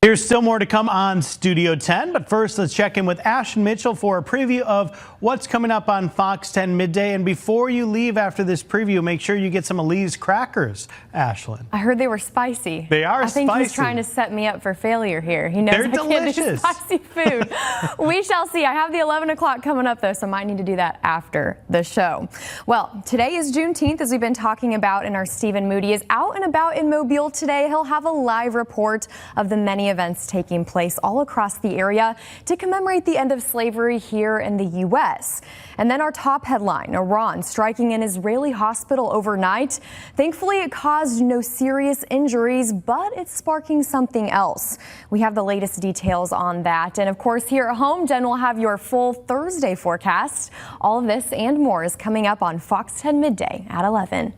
There's still more to come on Studio 10, but first let's check in with Ashlyn Mitchell for a preview of what's coming up on Fox 10 Midday. And before you leave after this preview, make sure you get some of Lee's crackers, Ashlyn. I heard they were spicy. They are spicy. I think he's trying to set me up for failure here. He knows They're delicious. Can't do spicy food. We shall see. I have the 11 o'clock coming up, though, so I might need to do that after the show. Well, today is Juneteenth, as we've been talking about, and our Stephen Moody is out and about in Mobile today. He'll have a live report of the many events taking place all across the area to commemorate the end of slavery here in the U.S. And then our top headline, Iran striking an Israeli hospital overnight. Thankfully, it caused no serious injuries, but it's sparking something else. We have the latest details on that. And of course, here at home, Jen will have your full Thursday forecast. All of this and more is coming up on Fox 10 Midday at 11.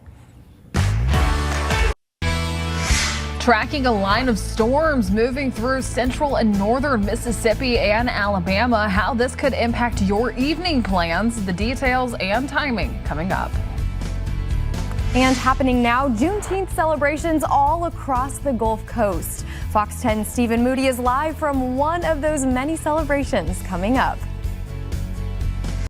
Tracking a line of storms moving through central and northern Mississippi and Alabama. How this could impact your evening plans, the details and timing coming up. And happening now, Juneteenth celebrations all across the Gulf Coast. Fox 10 Stephen Moody is live from one of those many celebrations coming up.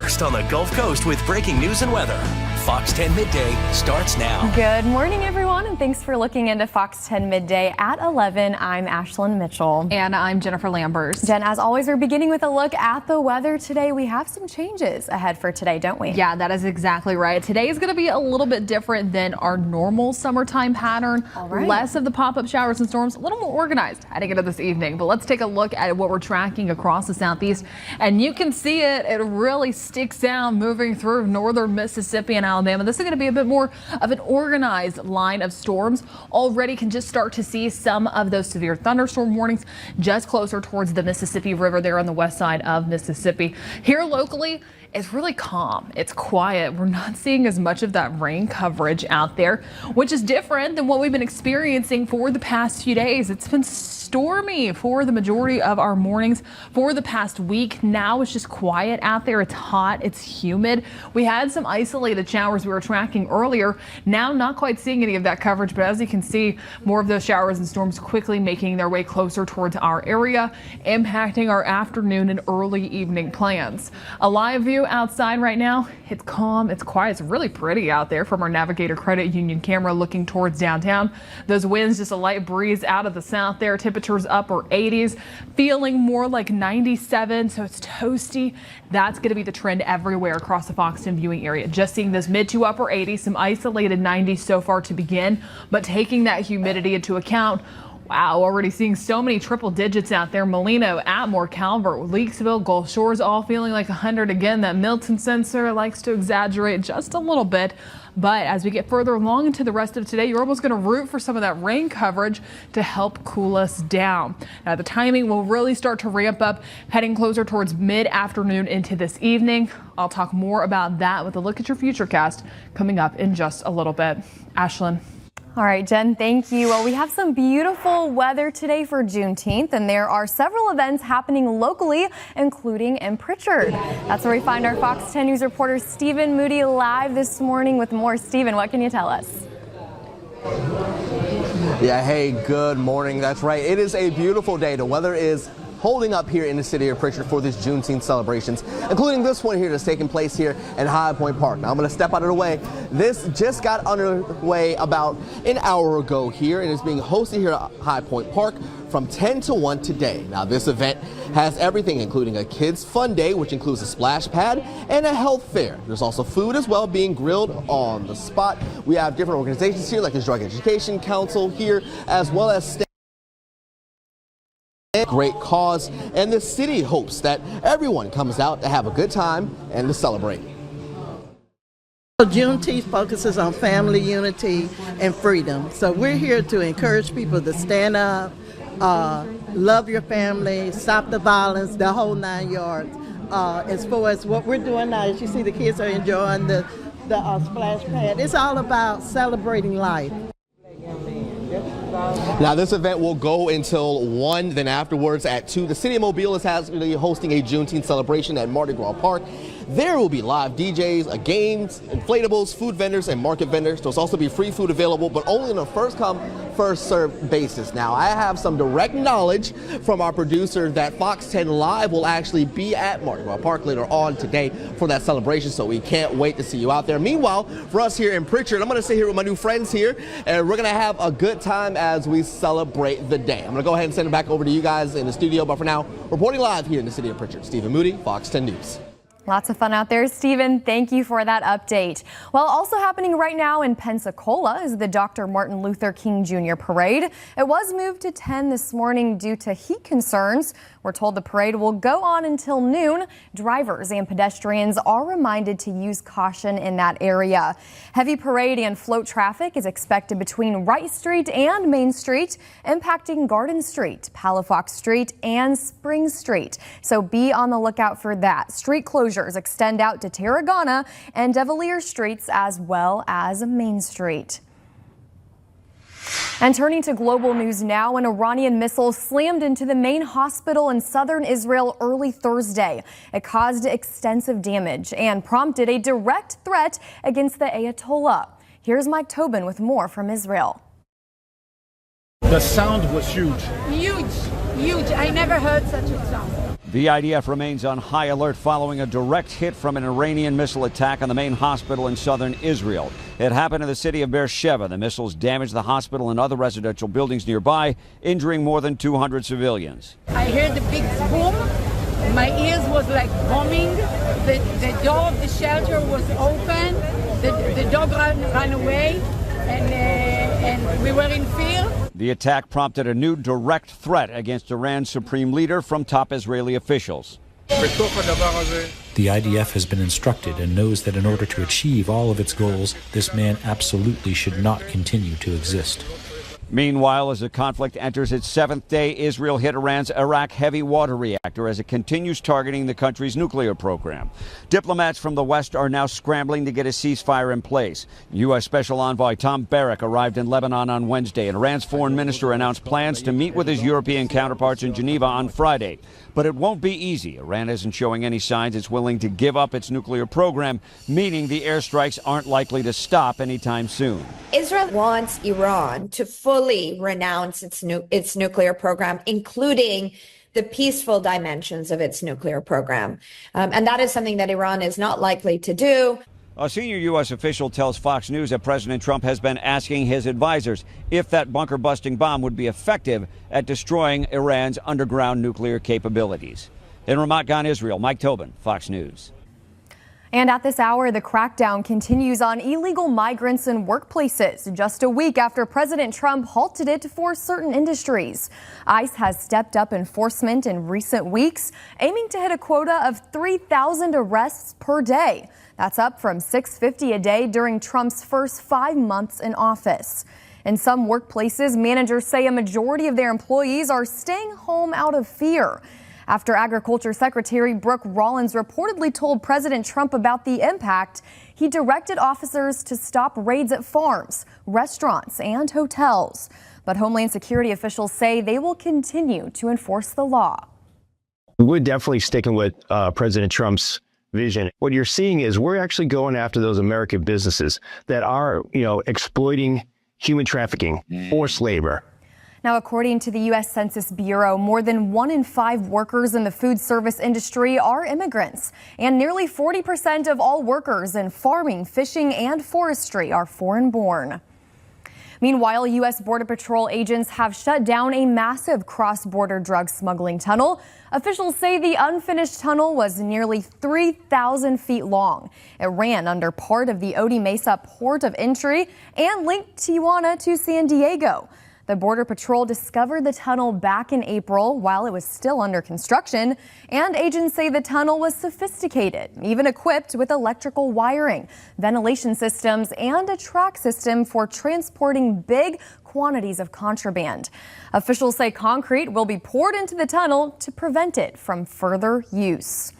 First on the Gulf Coast with breaking news and weather. Fox 10 Midday starts now. Good morning, everyone, and thanks for looking into Fox 10 Midday at 11. I'm Ashlyn Mitchell. And I'm Jennifer Lambers. Jen, as always, we're beginning with a look at the weather today. We have some changes ahead for today, don't we? Yeah, that is exactly right. Today is going to be a little bit different than our normal summertime pattern. All right. Less of the pop-up showers and storms, a little more organized heading into this evening. But let's take a look at what we're tracking across the southeast. And you can see it. It really sticks out moving through northern Mississippi and Alabama. This is going to be a bit more of an organized line of storms. Already can just start to see some of those severe thunderstorm warnings just closer towards the Mississippi River there on the west side of Mississippi. Here locally, it's really calm. It's quiet. We're not seeing as much of that rain coverage out there, which is different than what we've been experiencing for the past few days. It's been stormy for the majority of our mornings for the past week. Now it's just quiet out there. It's hot. It's humid. We had some isolated showers we were tracking earlier. Now not quite seeing any of that coverage, but as you can see, more of those showers and storms quickly making their way closer towards our area, impacting our afternoon and early evening plans. A live view outside right now. It's calm. It's quiet. It's really pretty out there from our Navigator Credit Union camera looking towards downtown. Those winds, just a light breeze out of the south there. Temperatures upper 80s, feeling more like 97, so it's toasty. That's going to be the trend everywhere across the Fox 10 viewing area. Just seeing those mid to upper 80s, some isolated 90s so far to begin, but taking that humidity into account. Wow, already seeing so many triple digits out there. Molino, Atmore, Calvert, Leakesville, Gulf Shores, all feeling like 100 again. That Milton sensor likes to exaggerate just a little bit. But as we get further along into the rest of today, you're almost going to root for some of that rain coverage to help cool us down. Now, the timing will really start to ramp up heading closer towards mid-afternoon into this evening. I'll talk more about that with a look at your futurecast coming up in just a little bit. Ashlyn. All right, Jen, thank you. Well, we have some beautiful weather today for Juneteenth, and there are several events happening locally, including in Pritchard. That's where we find our Fox 10 News reporter Stephen Moody live this morning with more. Stephen, what can you tell us? Yeah, hey, good morning. That's right. It is a beautiful day. The weather is holding up here in the city of Pritchard for this Juneteenth celebrations, including this one here that's taking place here in High Point Park. Now I'm going to step out of the way. This just got underway about an hour ago here and is being hosted here at High Point Park from 10 to 1 today. Now this event has everything, including a kids fun day, which includes a splash pad and a health fair. There's also food as well being grilled on the spot. We have different organizations here like the Drug Education Council here, as well as great cause, and the city hopes that everyone comes out to have a good time and to celebrate. Juneteenth focuses on family unity and freedom. So we're here to encourage people to stand up, love your family, stop the violence, the whole 9 yards. As far as what we're doing now, as you see, the kids are enjoying the splash pad. It's all about celebrating life. Now this event will go until 1, then afterwards at 2. The city of Mobile is actually hosting a Juneteenth celebration at Mardi Gras Park. There will be live DJs, games, inflatables, food vendors, and market vendors. There'll also be free food available, but only on a first-come, first-served basis. Now, I have some direct knowledge from our producer that Fox 10 Live will actually be at Mardi Gras Park later on today for that celebration, so we can't wait to see you out there. Meanwhile, for us here in Pritchard, I'm going to sit here with my new friends here, and we're going to have a good time as we celebrate the day. I'm going to go ahead and send it back over to you guys in the studio, but for now, reporting live here in the city of Pritchard, Stephen Moody, Fox 10 News. Lots of fun out there, Stephen. Thank you for that update. Well, also happening right now in Pensacola is the Dr. Martin Luther King Jr. Parade. It was moved to 10 this morning due to heat concerns. We're told the parade will go on until noon. Drivers and pedestrians are reminded to use caution in that area. Heavy parade and float traffic is expected between Wright Street and Main Street, impacting Garden Street, Palafox Street, and Spring Street. So be on the lookout for that. Street closures extend out to Tarragona and De Valere Streets as well as Main Street. And turning to global news now, an Iranian missile slammed into the main hospital in southern Israel early Thursday. It caused extensive damage and prompted a direct threat against the Ayatollah. Here's Mike Tobin with more from Israel. The sound was huge. Huge. I never heard such a sound. The IDF remains on high alert following a direct hit from an Iranian missile attack on the main hospital in southern Israel. It happened in the city of Beersheba. The missiles damaged the hospital and other residential buildings nearby, injuring more than 200 civilians. I heard the big boom. My ears was like bombing. The door of the shelter was open. The dog ran away, and we were in fear. The attack prompted a new direct threat against Iran's supreme leader from top Israeli officials. The IDF has been instructed and knows that in order to achieve all of its goals, this man absolutely should not continue to exist. Meanwhile, as the conflict enters its seventh day, Israel hit Iran's Arak heavy water reactor as it continues targeting the country's nuclear program. Diplomats from the West are now scrambling to get a ceasefire in place. U.S. Special Envoy Tom Barrack arrived in Lebanon on Wednesday, and Iran's foreign minister announced plans to meet with his European counterparts in Geneva on Friday. But it won't be easy. Iran isn't showing any signs it's willing to give up its nuclear program, meaning the airstrikes aren't likely to stop anytime soon. Israel wants Iran to fully renounce its nuclear program, including the peaceful dimensions of its nuclear program. And that is something that Iran is not likely to do. A senior U.S. official tells Fox News that President Trump has been asking his advisors if that bunker-busting bomb would be effective at destroying Iran's underground nuclear capabilities. In Ramat Gan, Israel, Mike Tobin, Fox News. And at this hour, the crackdown continues on illegal migrants in workplaces, just a week after President Trump halted it for certain industries. ICE has stepped up enforcement in recent weeks, aiming to hit a quota of 3,000 arrests per day. That's up from 650 a day during Trump's first 5 months in office. In some workplaces, managers say a majority of their employees are staying home out of fear. After Agriculture Secretary Brooke Rollins reportedly told President Trump about the impact, he directed officers to stop raids at farms, restaurants, and hotels. But Homeland Security officials say they will continue to enforce the law. We're definitely sticking with President Trump's vision. What you're seeing is we're actually going after those American businesses that are, exploiting human trafficking, forced labor. Now, according to the U.S. Census Bureau, more than 1 in 5 workers in the food service industry are immigrants, and nearly 40% of all workers in farming, fishing, and forestry are foreign-born. Meanwhile, U.S. Border Patrol agents have shut down a massive cross-border drug smuggling tunnel. Officials say the unfinished tunnel was nearly 3,000 feet long. It ran under part of the Odi Mesa port of entry and linked Tijuana to San Diego. The Border Patrol discovered the tunnel back in April while it was still under construction, and agents say the tunnel was sophisticated, even equipped with electrical wiring, ventilation systems, and a track system for transporting big quantities of contraband. Officials say concrete will be poured into the tunnel to prevent it from further use.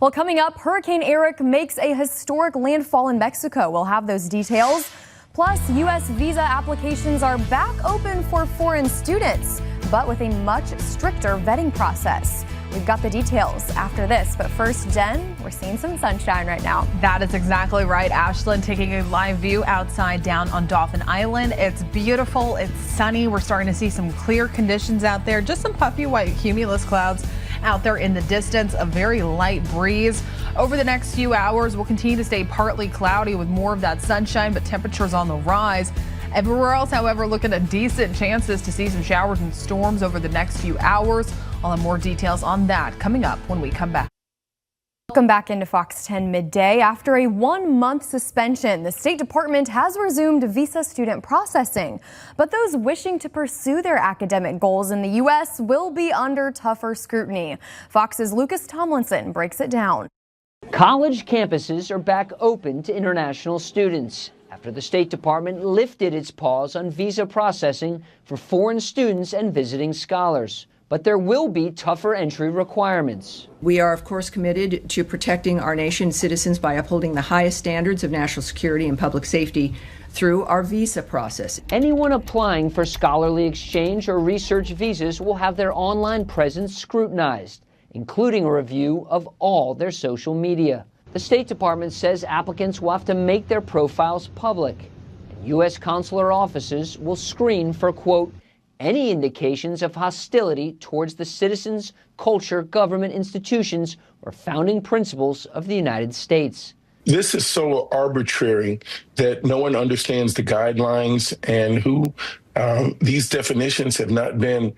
Well, coming up, Hurricane Eric makes a historic landfall in Mexico. We'll have those details. Plus, U.S. visa applications are back open for foreign students, but with a much stricter vetting process. We've got the details after this. But first, Jen, we're seeing some sunshine right now. That is exactly right, Ashlyn. Taking a live view outside down on Dauphin Island. It's beautiful. It's sunny. We're starting to see some clear conditions out there. Just some puffy white cumulus clouds out there in the distance. A very light breeze. Over the next few hours, we'll continue to stay partly cloudy with more of that sunshine, but temperatures on the rise. Everywhere else, however, looking at decent chances to see some showers and storms over the next few hours. I'll have more details on that coming up when we come back. Welcome back into Fox 10 Midday. After a 1-month suspension, the State Department has resumed visa student processing. But those wishing to pursue their academic goals in the U.S. will be under tougher scrutiny. Fox's Lucas Tomlinson breaks it down. College campuses are back open to international students after the State Department lifted its pause on visa processing for foreign students and visiting scholars. But there will be tougher entry requirements. We are, of course, committed to protecting our nation's citizens by upholding the highest standards of national security and public safety through our visa process. Anyone applying for scholarly exchange or research visas will have their online presence scrutinized, including a review of all their social media. The State Department says applicants will have to make their profiles public, and U.S. consular offices will screen for, quote, any indications of hostility towards the citizens, culture, government institutions, or founding principles of the United States. This is so arbitrary that no one understands the guidelines and who these definitions have not been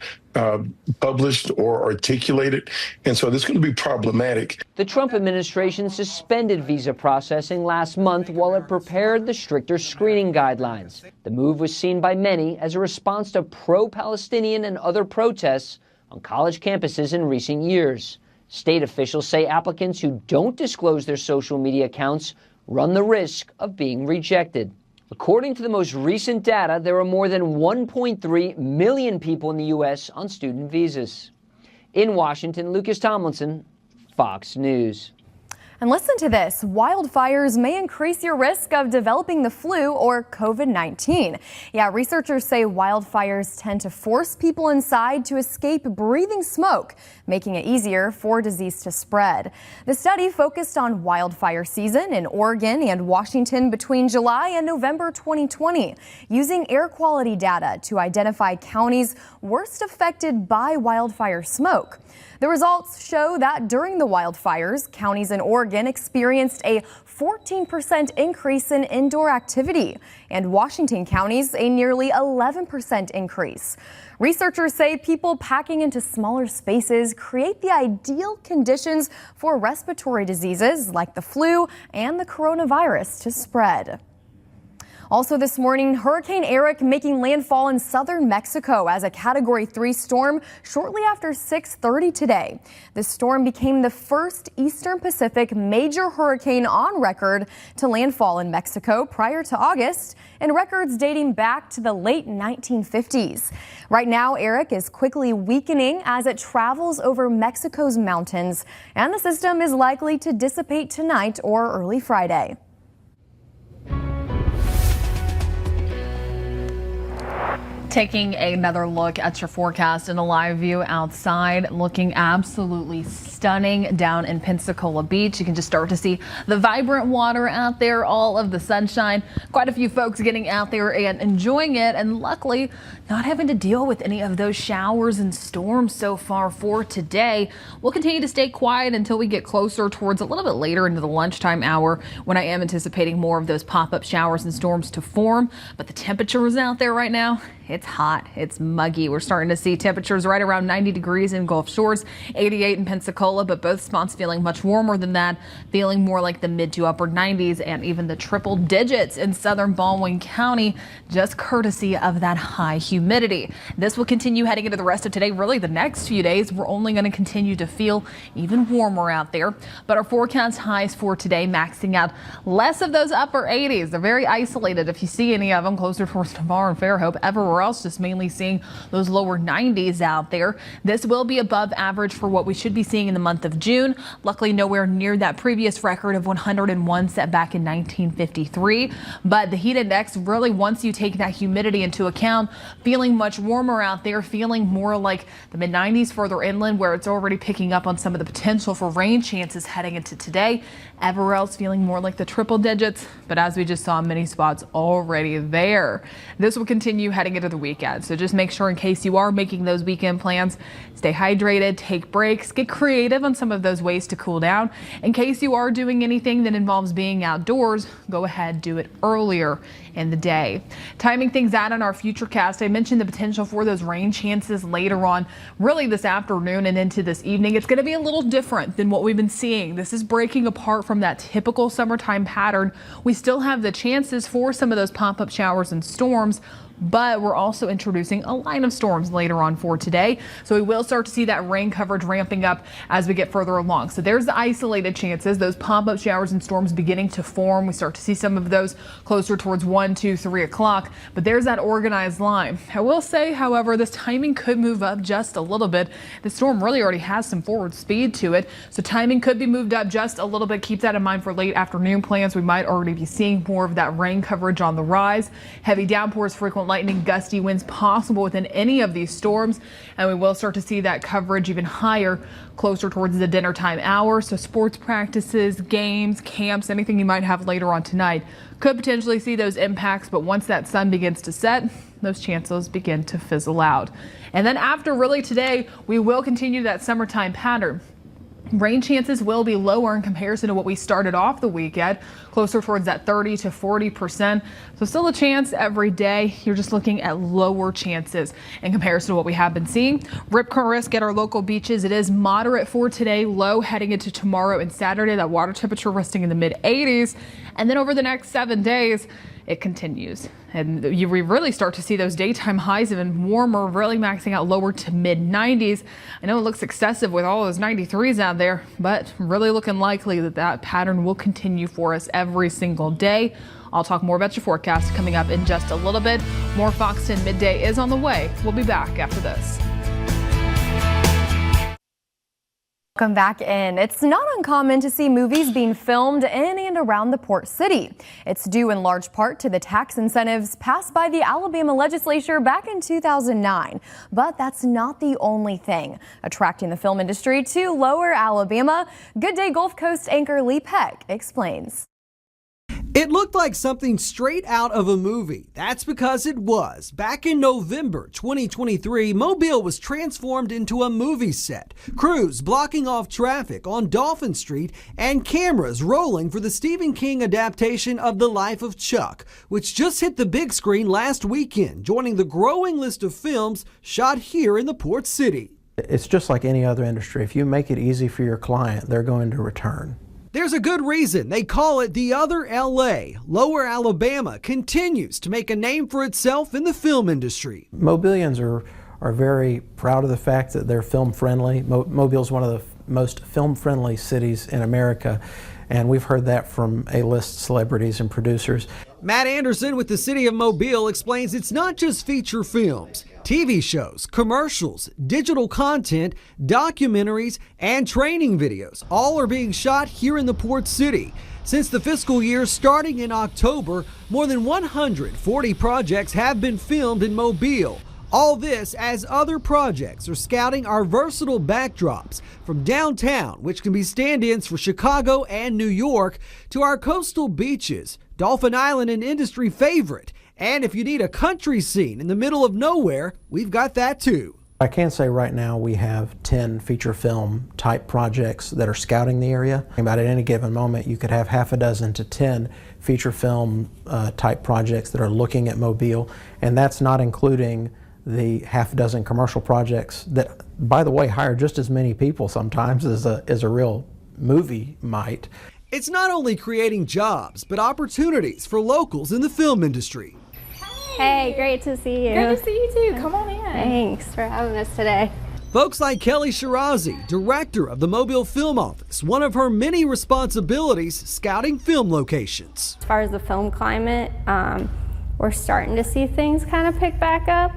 published or articulated. And so this is going to be problematic. The Trump administration suspended visa processing last month while it prepared the stricter screening guidelines. The move was seen by many as a response to pro-Palestinian and other protests on college campuses in recent years. State officials say applicants who don't disclose their social media accounts run the risk of being rejected. According to the most recent data, there are more than 1.3 million people in the U.S. on student visas. In Washington, Lucas Tomlinson, Fox News. And listen to this. Wildfires may increase your risk of developing the flu or COVID-19. Yeah, researchers say wildfires tend to force people inside to escape breathing smoke, making it easier for disease to spread. The study focused on wildfire season in Oregon and Washington between July and November 2020, using air quality data to identify counties worst affected by wildfire smoke. The results show that during the wildfires, counties in Oregon experienced a 14% increase in indoor activity, and Washington counties a nearly 11% increase. Researchers say people packing into smaller spaces create the ideal conditions for respiratory diseases like the flu and the coronavirus to spread. Also this morning, Hurricane Eric making landfall in southern Mexico as a Category 3 storm shortly after 6:30 today. The storm became the first Eastern Pacific major hurricane on record to landfall in Mexico prior to August, and records dating back to the late 1950s. Right now, Eric is quickly weakening as it travels over Mexico's mountains, and the system is likely to dissipate tonight or early Friday. Taking another look at your forecast and a live view outside, looking absolutely stunning down in Pensacola Beach. You can just start to see the vibrant water out there, all of the sunshine. Quite a few folks getting out there and enjoying it, and luckily not having to deal with any of those showers and storms so far for today. We'll continue to stay quiet until we get closer towards a little bit later into the lunchtime hour, when I am anticipating more of those pop-up showers and storms to form. But the temperatures out there right now, it's hot, it's muggy. We're starting to see temperatures right around 90 degrees in Gulf Shores, 88 in Pensacola, but both spots feeling much warmer than that, feeling more like the mid to upper 90s and even the triple digits in southern Baldwin County, just courtesy of that high humidity. This will continue heading into the rest of today. Really, the next few days, we're only going to continue to feel even warmer out there. But our forecast highs for today maxing out less of those upper 80s. They're very isolated. If you see any of them closer towards Navarre and Fairhope, everywhere else just mainly seeing those lower 90s out there. This will be above average for what we should be seeing in the month of June. Luckily, nowhere near that previous record of 101 set back in 1953. But the heat index, really, once you take that humidity into account, feeling much warmer out there, feeling more like the mid-90s further inland, where it's already picking up on some of the potential for rain chances heading into today. Everywhere else feeling more like the triple digits, but as we just saw, many spots already there. This will continue heading into the weekend, so just make sure, in case you are making those weekend plans, stay hydrated, take breaks, get creative on some of those ways to cool down. In case you are doing anything that involves being outdoors, go ahead, do it earlier in the day. Timing things out on our futurecast, I mentioned the potential for those rain chances later on, really this afternoon and into this evening. It's going to be a little different than what we've been seeing. This is breaking apart from that typical summertime pattern. We still have the chances for some of those pop-up showers and storms, but we're also introducing a line of storms later on for today. So we will start to see that rain coverage ramping up as we get further along. So there's the isolated chances, those pop-up showers and storms beginning to form. We start to see some of those closer towards 1, 2, 3 o'clock, but there's that organized line. I will say, however, this timing could move up just a little bit. The storm really already has some forward speed to it, so timing could be moved up just a little bit. Keep that in mind for late afternoon plans. We might already be seeing more of that rain coverage on the rise. Heavy downpours, frequent lightning, gusty winds possible within any of these storms, and we will start to see that coverage even higher closer towards the dinner time hour. So sports practices, games, camps, anything you might have later on tonight could potentially see those impacts, but once that sun begins to set, those chances begin to fizzle out. And then after really today, we will continue that summertime pattern. Rain chances will be lower in comparison to what we started off the weekend, closer towards that 30 to 40%. So still a chance every day. You're just looking at lower chances in comparison to what we have been seeing. Rip current risk at our local beaches. It is moderate for today, low heading into tomorrow and Saturday. That water temperature resting in the mid 80s. And then over the next 7 days, it continues. And we really start to see those daytime highs even warmer, really maxing out lower to mid 90s. I know it looks excessive with all those 93s out there, but really looking likely that that pattern will continue for us every single day. I'll talk more about your forecast coming up in just a little bit. More Fox 10 Midday is on the way. We'll be back after this. Welcome back in. It's not uncommon to see movies being filmed in and around the port city. It's due in large part to the tax incentives passed by the Alabama legislature back in 2009. But that's not the only thing attracting the film industry to Lower Alabama. Good Day Gulf Coast anchor Lee Peck explains. It looked like something straight out of a movie. That's because it was. Back in November 2023, Mobile was transformed into a movie set. Crews blocking off traffic on Dolphin Street and cameras rolling for the Stephen King adaptation of The Life of Chuck, which just hit the big screen last weekend, joining the growing list of films shot here in the port city. It's just like any other industry. If you make it easy for your client, they're going to return. There's a good reason they call it the other LA. Lower Alabama continues to make a name for itself in the film industry. Mobilians are very proud of the fact that they're film friendly. Mobile is one of the most film friendly cities in America, and we've heard that from A-list celebrities and producers. Matt Anderson with the City of Mobile explains it's not just feature films. TV shows, commercials, digital content, documentaries, and training videos all are being shot here in the port city. Since the fiscal year starting in October, more than 140 projects have been filmed in Mobile. All this as other projects are scouting our versatile backdrops, from downtown, which can be stand-ins for Chicago and New York, to our coastal beaches, Dolphin Island an industry favorite. And if you need a country scene in the middle of nowhere, we've got that too. I can say right now we have 10 feature film type projects that are scouting the area. About at any given moment, you could have half a dozen to 10 feature film type projects that are looking at Mobile, and that's not including the half a dozen commercial projects that, by the way, hire just as many people sometimes as a real movie might. It's not only creating jobs, but opportunities for locals in the film industry. Hey, great to see you. Great to see you too. Come on in. Thanks for having us today. Folks like Kelly Shirazi, director of the Mobile Film Office, one of her many responsibilities, scouting film locations. As far as the film climate, we're starting to see things kind of pick back up.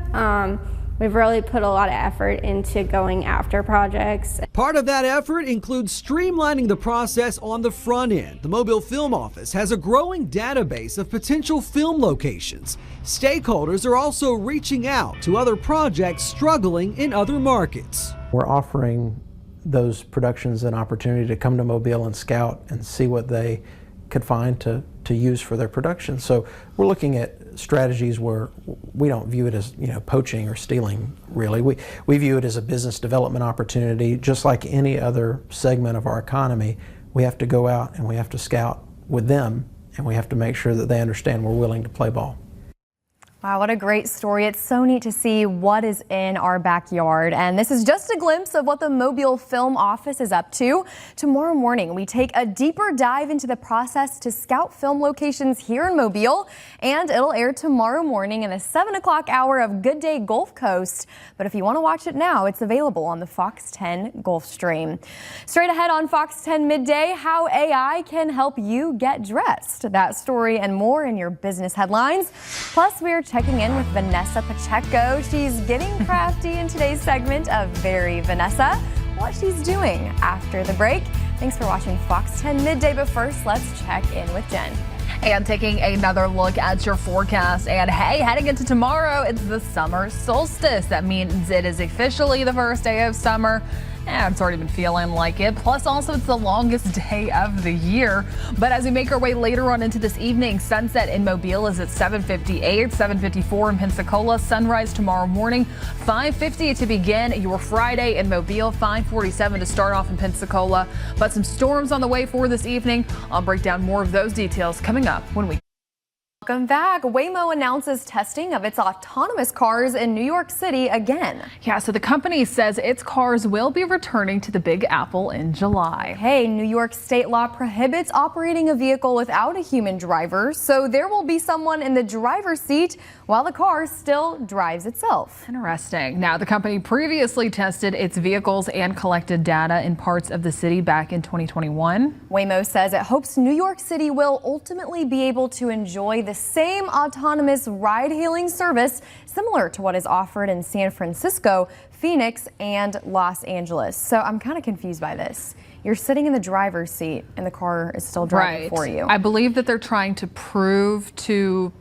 we've really put a lot of effort into going after projects. Part of that effort includes streamlining the process on the front end. The Mobile Film Office has a growing database of potential film locations. Stakeholders are also reaching out to other projects struggling in other markets. We're offering those productions an opportunity to come to Mobile and scout and see what they could find to use for their production. So we're looking at strategies where we don't view it as, poaching or stealing, really. We view it as a business development opportunity. Just like any other segment of our economy, we have to go out and we have to scout with them, and we have to make sure that they understand we're willing to play ball. Wow, what a great story. It's so neat to see what is in our backyard. And this is just a glimpse of what the Mobile Film Office is up to. Tomorrow morning, we take a deeper dive into the process to scout film locations here in Mobile. And it'll air tomorrow morning in the 7 o'clock hour of Good Day Gulf Coast. But if you want to watch it now, it's available on the Fox 10 Gulf Stream. Straight ahead on Fox 10 Midday, how AI can help you get dressed. That story and more in your business headlines. Plus, we're checking in with Vanessa Pacheco. She's getting crafty in today's segment of Very Vanessa, what she's doing after the break. Thanks for watching Fox 10 Midday, but first, let's check in with Jen. And taking another look at your forecast. And hey, heading into tomorrow, it's the summer solstice. That means it is officially the first day of summer. And it's already been feeling like it. Plus, also, it's the longest day of the year. But as we make our way later on into this evening, sunset in Mobile is at 7:58, 7:54 in Pensacola. Sunrise tomorrow morning, 5:50 to begin your Friday in Mobile, 5:47 to start off in Pensacola. But some storms on the way for this evening. I'll break down more of those details coming up when we. Welcome back. Waymo announces testing of its autonomous cars in New York City again. Yeah, so the company says its cars will be returning to the Big Apple in July. Hey, New York state law prohibits operating a vehicle without a human driver, so there will be someone in the driver's seat while the car still drives itself. Interesting. Now, the company previously tested its vehicles and collected data in parts of the city back in 2021. Waymo says it hopes New York City will ultimately be able to enjoy the same autonomous ride-hailing service similar to what is offered in San Francisco, Phoenix, and Los Angeles. So I'm kind of confused by this. You're sitting in the driver's seat and the car is still driving for you. I believe that they're trying to prove to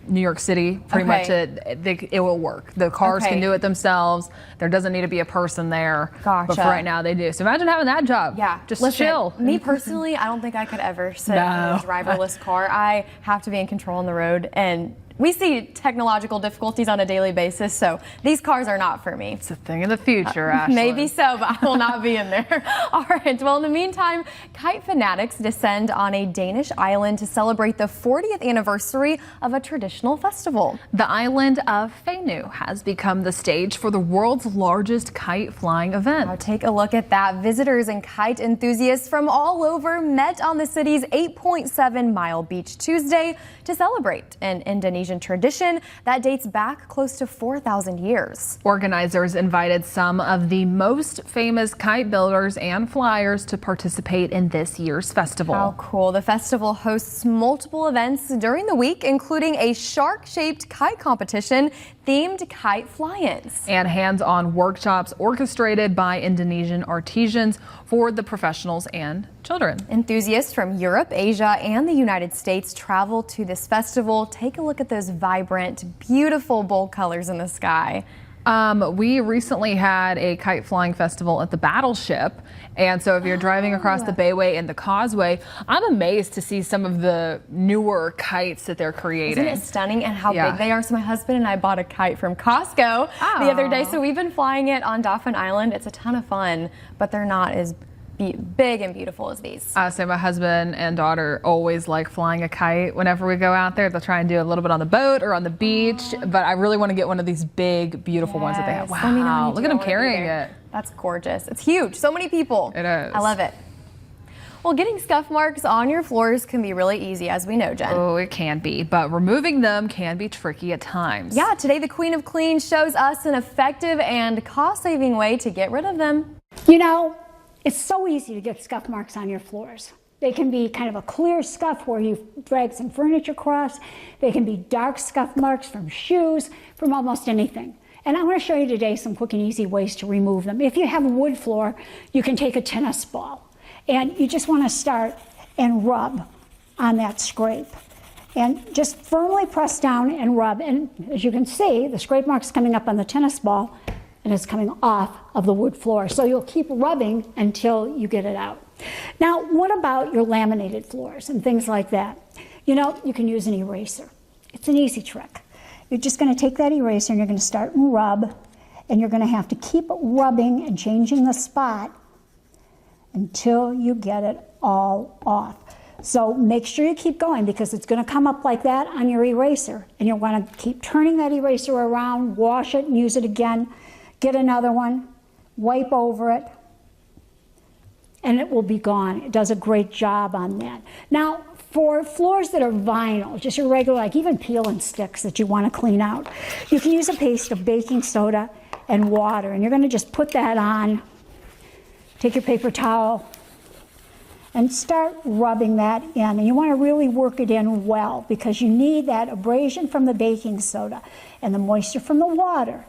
New York City pretty much it will work. The cars can do it themselves. There doesn't need to be a person there. Gotcha. But for right now they do. So imagine having that job. Yeah. Just Listen, chill. Me personally, I don't think I could ever sit in a driverless car. I have to be in control on the road, and we see technological difficulties on a daily basis, so these cars are not for me. It's a thing of the future, Ashley. Maybe so, but I will not be in there. All right, well, in the meantime, kite fanatics descend on a Danish island to celebrate the 40th anniversary of a traditional festival. The island of Fanu has become the stage for the world's largest kite flying event. Now take a look at that. Visitors and kite enthusiasts from all over met on the city's 8.7-mile beach Tuesday to celebrate an Indonesian tradition that dates back close to 4,000 years. Organizers invited some of the most famous kite builders and flyers to participate in this year's festival. How cool. The festival hosts multiple events during the week, including a shark-shaped kite competition, themed kite fly-ins, and hands-on workshops orchestrated by Indonesian artisans for the professionals and children. Enthusiasts from Europe, Asia, and the United States travel to this festival. Take a look at those vibrant, beautiful, bold colors in the sky. We recently had a kite flying festival at the Battleship. And so if you're driving across the Bayway and the Causeway, I'm amazed to see some of the newer kites that they're creating. Isn't it stunning and how big they are? So my husband and I bought a kite from Costco the other day. So we've been flying it on Dauphin Island. It's a ton of fun, but they're not as big and beautiful as these. So my husband and daughter always like flying a kite whenever we go out there. They'll try and do a little bit on the boat or on the beach, but I really want to get one of these big, beautiful ones that they have. Wow, look at them carrying it. That's gorgeous. It's huge. So many people. It is. I love it. Well, getting scuff marks on your floors can be really easy, as we know, Jen. Oh, it can be, but removing them can be tricky at times. Yeah, today the Queen of Clean shows us an effective and cost-saving way to get rid of them. You know, it's so easy to get scuff marks on your floors. They can be kind of a clear scuff where you've dragged some furniture across. They can be dark scuff marks from shoes, from almost anything. And I'm going to show you today some quick and easy ways to remove them. If you have a wood floor, you can take a tennis ball and you just want to start and rub on that scrape. And just firmly press down and rub. And as you can see, the scrape mark's coming up on the tennis ball and it's coming off of the wood floor. So you'll keep rubbing until you get it out. Now, what about your laminated floors and things like that? You know, you can use an eraser. It's an easy trick. You're just going to take that eraser and you're going to start and rub, and you're going to have to keep rubbing and changing the spot until you get it all off. So make sure you keep going because it's going to come up like that on your eraser, and you'll want to keep turning that eraser around, wash it and use it again, get another one, wipe over it, and it will be gone. It does a great job on that. Now, for floors that are vinyl, just your regular, like even peel and sticks that you want to clean out, you can use a paste of baking soda and water, and you're going to just put that on. Take your paper towel and start rubbing that in. And you want to really work it in well because you need that abrasion from the baking soda and the moisture from the water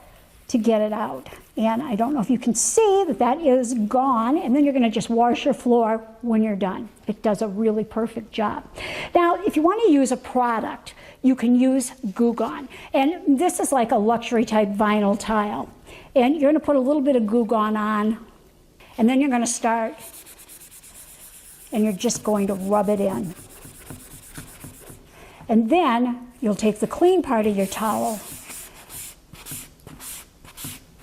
to get it out. And I don't know if you can see that that is gone, and then you're going to just wash your floor when you're done. It does a really perfect job. Now, if you want to use a product, you can use Goo Gone. And this is like a luxury type vinyl tile. And you're going to put a little bit of Goo Gone on, and then you're going to start, and you're just going to rub it in. And then you'll take the clean part of your towel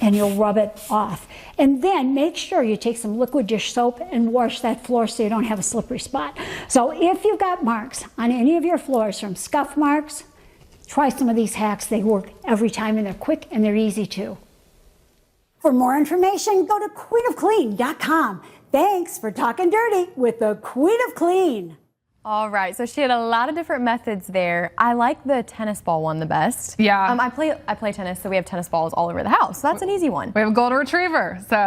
and you'll rub it off. And then make sure you take some liquid dish soap and wash that floor so you don't have a slippery spot. So if you've got marks on any of your floors from scuff marks, try some of these hacks. They work every time and they're quick and they're easy too. For more information, go to queenofclean.com. Thanks for talking dirty with the Queen of Clean. All right, so she had a lot of different methods there. I like the tennis ball one the best. Yeah. I play tennis, so we have tennis balls all over the house. So that's an easy one. We have a golden retriever, so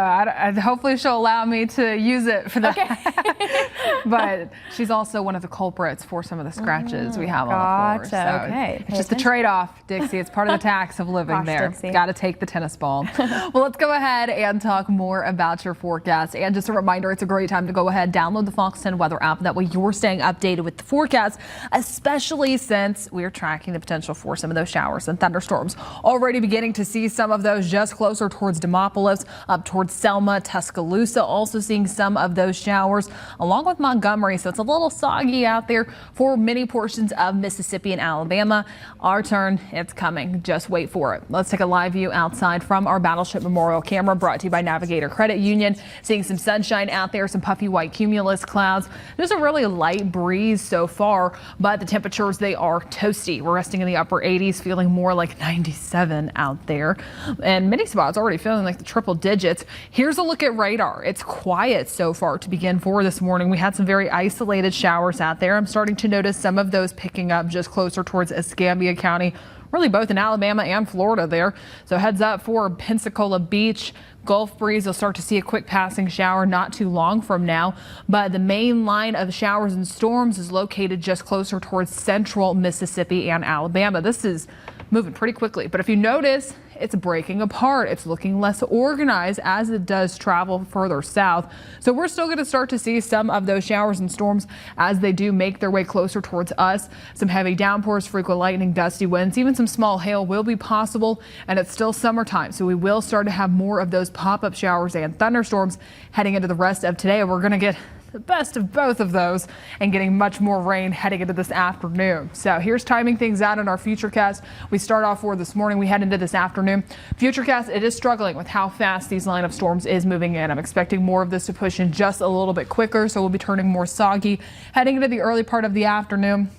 hopefully she'll allow me to use it for that. Okay. But she's also one of the culprits for some of the scratches we have on the floor. So okay. It's just a trade-off, Dixie. It's part of the tax of living there. Got to take the tennis ball. Well, let's go ahead and talk more about your forecast. And just a reminder, it's a great time to go ahead, download the Fox 10 weather app. That way you're staying updated with the forecast, especially since we're tracking the potential for some of those showers and thunderstorms. Already beginning to see some of those just closer towards Demopolis, up towards Selma, Tuscaloosa, also seeing some of those showers along with Montgomery. So it's a little soggy out there for many portions of Mississippi and Alabama. Our turn, it's coming. Just wait for it. Let's take a live view outside from our Battleship Memorial camera brought to you by Navigator Credit Union. Seeing some sunshine out there, some puffy white cumulus clouds. There's a really light breeze so far, but the temperatures, they are toasty. We're resting in the upper 80s, feeling more like 97 out there. And many spots already feeling like the triple digits. Here's a look at radar. It's quiet so far to begin for this morning. We had some very isolated showers out there. I'm starting to notice some of those picking up just closer towards Escambia County, really both in Alabama and Florida there. So heads up for Pensacola Beach. Gulf breeze, you'll start to see a quick passing shower not too long from now, but the main line of showers and storms is located just closer towards central Mississippi and Alabama. This is moving pretty quickly, but if you notice, it's breaking apart. It's looking less organized as it does travel further south. So we're still going to start to see some of those showers and storms as they do make their way closer towards us. Some heavy downpours, frequent lightning, gusty winds, even some small hail will be possible. And it's still summertime, so we will start to have more of those pop-up showers and thunderstorms heading into the rest of today. We're going to get the best of both of those and getting much more rain heading into this afternoon. So here's timing things out in our Futurecast. We start off for this morning. We head into this afternoon. Futurecast, it is struggling with how fast these line of storms is moving in. I'm expecting more of this to push in just a little bit quicker, so we'll be turning more soggy heading into the early part of the afternoon.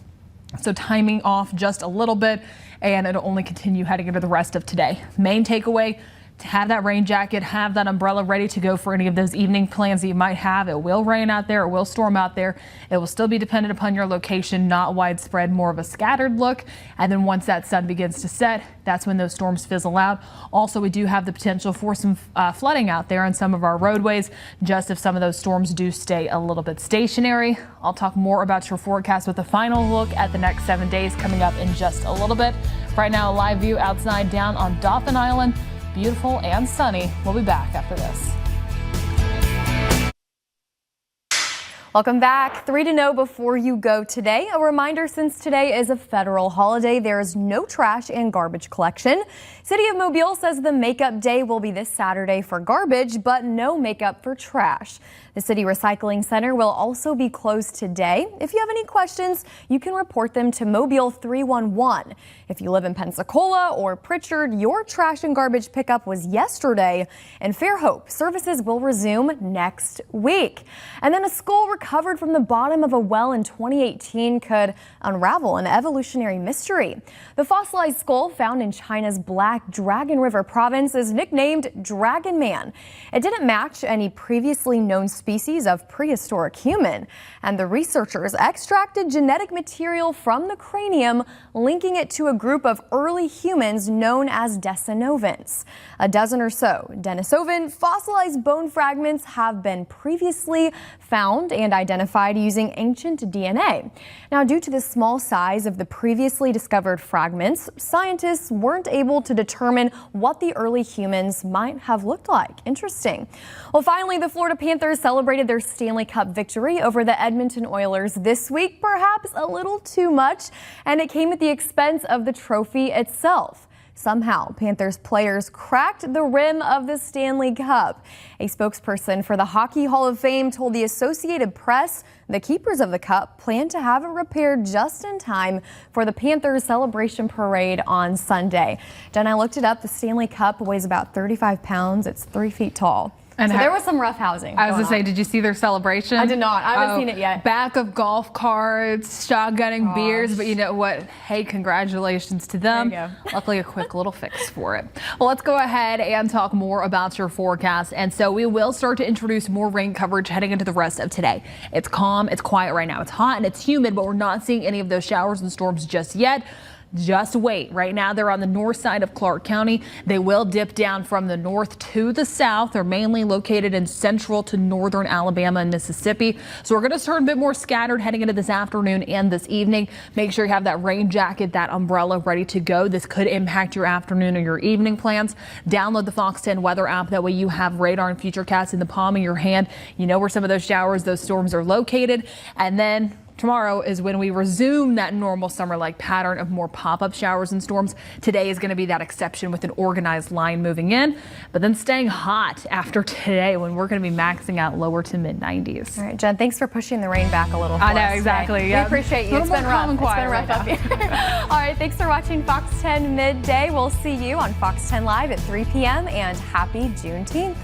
So timing off just a little bit, and it'll only continue heading into the rest of today. Main takeaway, to have that rain jacket, have that umbrella ready to go for any of those evening plans that you might have. It will rain out there, it will storm out there. It will still be dependent upon your location, not widespread, more of a scattered look. And then once that sun begins to set, that's when those storms fizzle out. Also, we do have the potential for some flooding out there on some of our roadways, just if some of those storms do stay a little bit stationary. I'll talk more about your forecast with a final look at the next 7 days coming up in just a little bit. Right now, a live view outside down on Dauphin Island. beautiful and sunny. We'll be back after this. Welcome back. 3 to know before you go today. A reminder, since today is a federal holiday, there is no trash and garbage collection. City of Mobile says the makeup day will be this Saturday for garbage, but no makeup for trash. The City Recycling Center will also be closed today. If you have any questions, you can report them to Mobile 311. If you live in Pensacola or Pritchard, your trash and garbage pickup was yesterday. And Fairhope, services will resume next week. And then a skull recovered from the bottom of a well in 2018 could unravel an evolutionary mystery. The fossilized skull found in China's Black Dragon River province is nicknamed Dragon Man. It didn't match any previously known species of prehistoric human, and the researchers extracted genetic material from the cranium, linking it to a group of early humans known as Denisovan. A dozen or so Denisovan fossilized bone fragments have been previously found and identified using ancient DNA. Now, due to the small size of the previously discovered fragments, scientists weren't able to determine what the early humans might have looked like. Interesting. Well, finally, the Florida Panthers celebrated their Stanley Cup victory over the Edmonton Oilers this week, perhaps a little too much, and it came at the expense of the trophy itself. Somehow, Panthers players cracked the rim of the Stanley Cup. A spokesperson for the Hockey Hall of Fame told the Associated Press the keepers of the cup plan to have it repaired just in time for the Panthers celebration parade on Sunday. Jen, I looked it up. The Stanley Cup weighs about 35 pounds. It's 3 feet tall. And so there was some rough housing. I was going to say, did you see their celebration? I did not. I haven't seen it yet. Back of golf carts, shotgunning beers, but you know what? Hey, congratulations to them. There you go. Luckily, a quick little fix for it. Well, let's go ahead and talk more about your forecast. And so we will start to introduce more rain coverage heading into the rest of today. It's calm, it's quiet right now. It's hot and it's humid, but we're not seeing any of those showers and storms just yet. Just wait. Right now, they're on the north side of Clark County. They will dip down from the north to the south. They're mainly located in central to northern Alabama and Mississippi. So we're going to turn a bit more scattered heading into this afternoon and this evening. Make sure you have that rain jacket, that umbrella ready to go. This could impact your afternoon or your evening plans. Download the Fox 10 weather app. That way you have radar and futurecast in the palm of your hand. You know where some of those showers, those storms are located. And then tomorrow is when we resume that normal summer-like pattern of more pop-up showers and storms. Today is going to be that exception with an organized line moving in, but then staying hot after today when we're going to be maxing out lower to mid-90s. All right, Jen, thanks for pushing the rain back a little for I know, us exactly. Today. Yeah. We appreciate you. It's been rough. It's been rough up here. All right, thanks for watching Fox 10 Midday. We'll see you on Fox 10 Live at 3 p.m. and happy Juneteenth.